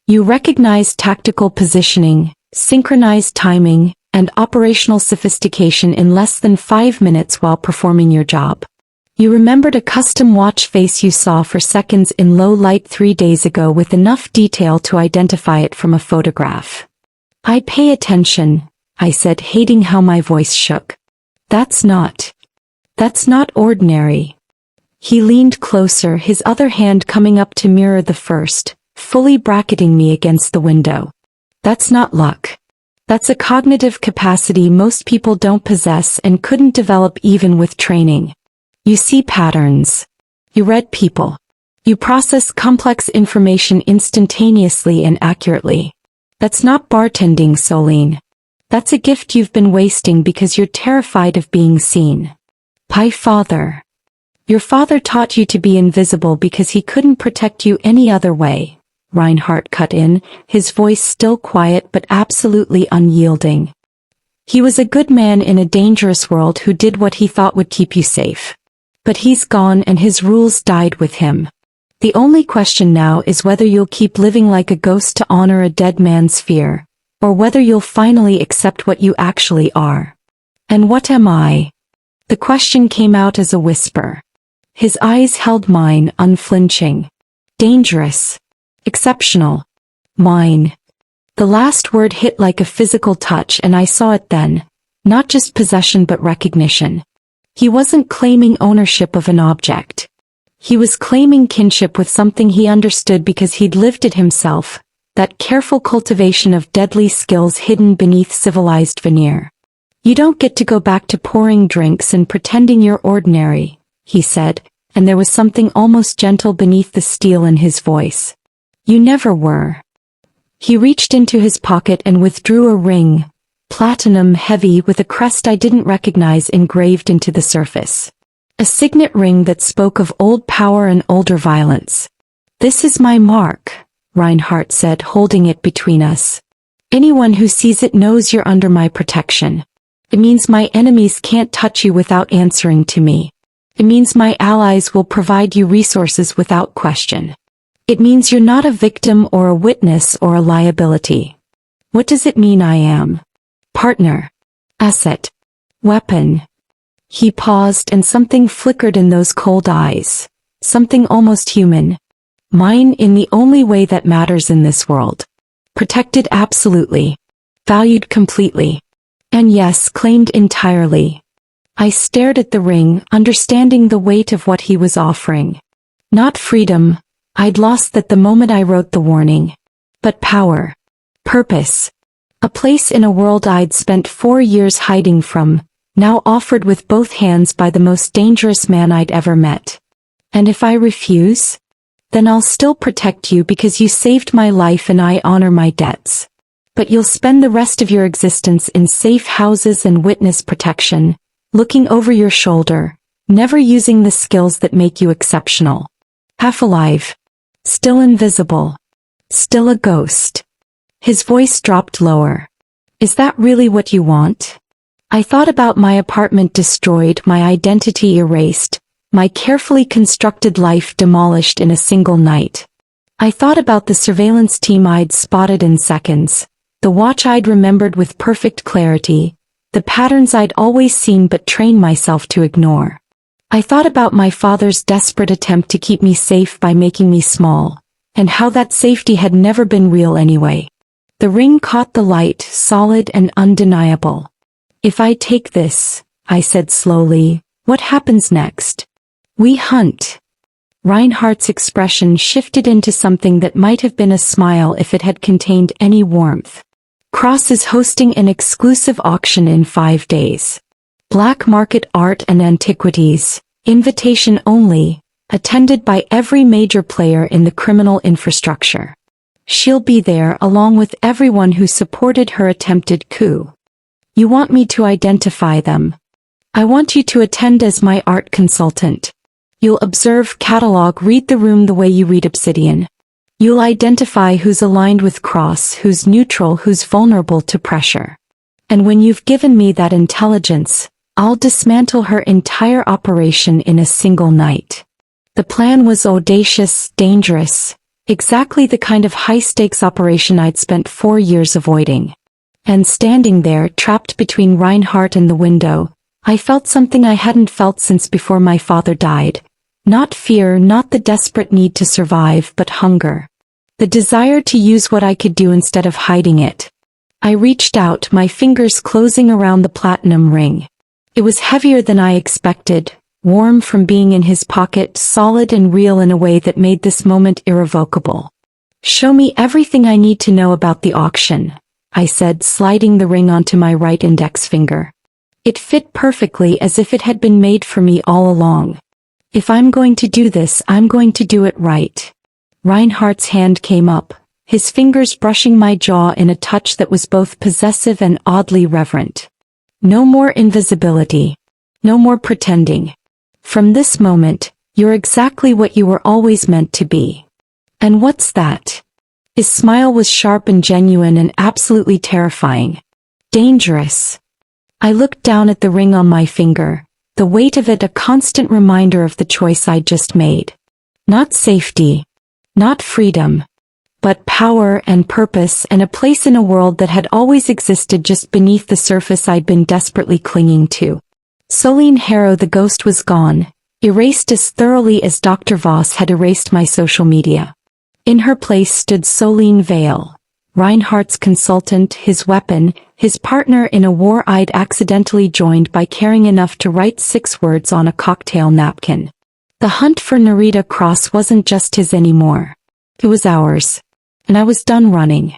You recognized tactical positioning, synchronized timing, and operational sophistication in less than 5 minutes while performing your job. You remembered a custom watch face you saw for seconds in low light 3 days ago with enough detail to identify it from a photograph. I pay attention, I said, hating how my voice shook. That's not ordinary. He leaned closer, his other hand coming up to mirror the first, fully bracketing me against the window. That's not luck. That's a cognitive capacity most people don't possess and couldn't develop even with training. You see patterns. You read people. You process complex information instantaneously and accurately. That's not bartending, Soline. That's a gift you've been wasting because you're terrified of being seen. My father. Your father taught you to be invisible because he couldn't protect you any other way, Reinhardt cut in, his voice still quiet but absolutely unyielding. He was a good man in a dangerous world who did what he thought would keep you safe. But he's gone and his rules died with him. The only question now is whether you'll keep living like a ghost to honor a dead man's fear, or whether you'll finally accept what you actually are. And what am I? The question came out as a whisper. His eyes held mine, unflinching. Dangerous. Exceptional. Mine. The last word hit like a physical touch, and I saw it then. Not just possession but recognition. He wasn't claiming ownership of an object. He was claiming kinship with something he understood because he'd lived it himself, that careful cultivation of deadly skills hidden beneath civilized veneer. You don't get to go back to pouring drinks and pretending you're ordinary, he said, and there was something almost gentle beneath the steel in his voice. You never were. He reached into his pocket and withdrew a ring, platinum heavy with a crest I didn't recognize engraved into the surface. A signet ring that spoke of old power and older violence. This is my mark, Reinhardt said, holding it between us. Anyone who sees it knows you're under my protection. It means my enemies can't touch you without answering to me. It means my allies will provide you resources without question. It means you're not a victim or a witness or a liability. What does it mean I am? Partner. Asset. Weapon. He paused and something flickered in those cold eyes. Something almost human. Mine in the only way that matters in this world. Protected absolutely. Valued completely. And yes, claimed entirely. I stared at the ring, understanding the weight of what he was offering. Not freedom. I'd lost that the moment I wrote the warning. But power. Purpose. A place in a world I'd spent 4 years hiding from, now offered with both hands by the most dangerous man I'd ever met. And if I refuse? Then I'll still protect you because you saved my life and I honor my debts. But you'll spend the rest of your existence in safe houses and witness protection, looking over your shoulder, never using the skills that make you exceptional. Half alive. Still invisible. Still a ghost. His voice dropped lower. Is that really what you want? I thought about my apartment destroyed, my identity erased, my carefully constructed life demolished in a single night. I thought about the surveillance team I'd spotted in seconds, the watch I'd remembered with perfect clarity, the patterns I'd always seen but trained myself to ignore. I thought about my father's desperate attempt to keep me safe by making me small, and how that safety had never been real anyway. The ring caught the light, solid and undeniable. If I take this, I said slowly, what happens next? We hunt. Reinhardt's expression shifted into something that might have been a smile if it had contained any warmth. Cross is hosting an exclusive auction in 5 days. Black market art and antiquities, invitation only, attended by every major player in the criminal infrastructure. She'll be there along with everyone who supported her attempted coup. You want me to identify them. I want you to attend as my art consultant. You'll observe, catalog, read the room the way you read Obsidian. You'll identify who's aligned with Cross, who's neutral, who's vulnerable to pressure. And when you've given me that intelligence, I'll dismantle her entire operation in a single night. The plan was audacious, dangerous, exactly the kind of high-stakes operation I'd spent 4 years avoiding. And standing there, trapped between Reinhardt and the window, I felt something I hadn't felt since before my father died. Not fear, not the desperate need to survive, but hunger. The desire to use what I could do instead of hiding it. I reached out, my fingers closing around the platinum ring. It was heavier than I expected, warm from being in his pocket, solid and real in a way that made this moment irrevocable. Show me everything I need to know about the auction, I said, sliding the ring onto my right index finger. It fit perfectly, as if it had been made for me all along. If I'm going to do this, I'm going to do it right. Reinhardt's hand came up, his fingers brushing my jaw in a touch that was both possessive and oddly reverent. No more invisibility. No more pretending. From this moment, you're exactly what you were always meant to be. And what's that? His smile was sharp and genuine and absolutely terrifying. Dangerous. I looked down at the ring on my finger, the weight of it a constant reminder of the choice I'd just made. Not safety. Not freedom. But power and purpose and a place in a world that had always existed just beneath the surface I'd been desperately clinging to. Solene Harrow the ghost was gone, erased as thoroughly as Dr. Voss had erased my social media. In her place stood Solene Vale, Reinhardt's consultant, his weapon, his partner in a war I'd accidentally joined by caring enough to write 6 words on a cocktail napkin. The hunt for Narita Cross wasn't just his anymore. It was ours. And I was done running.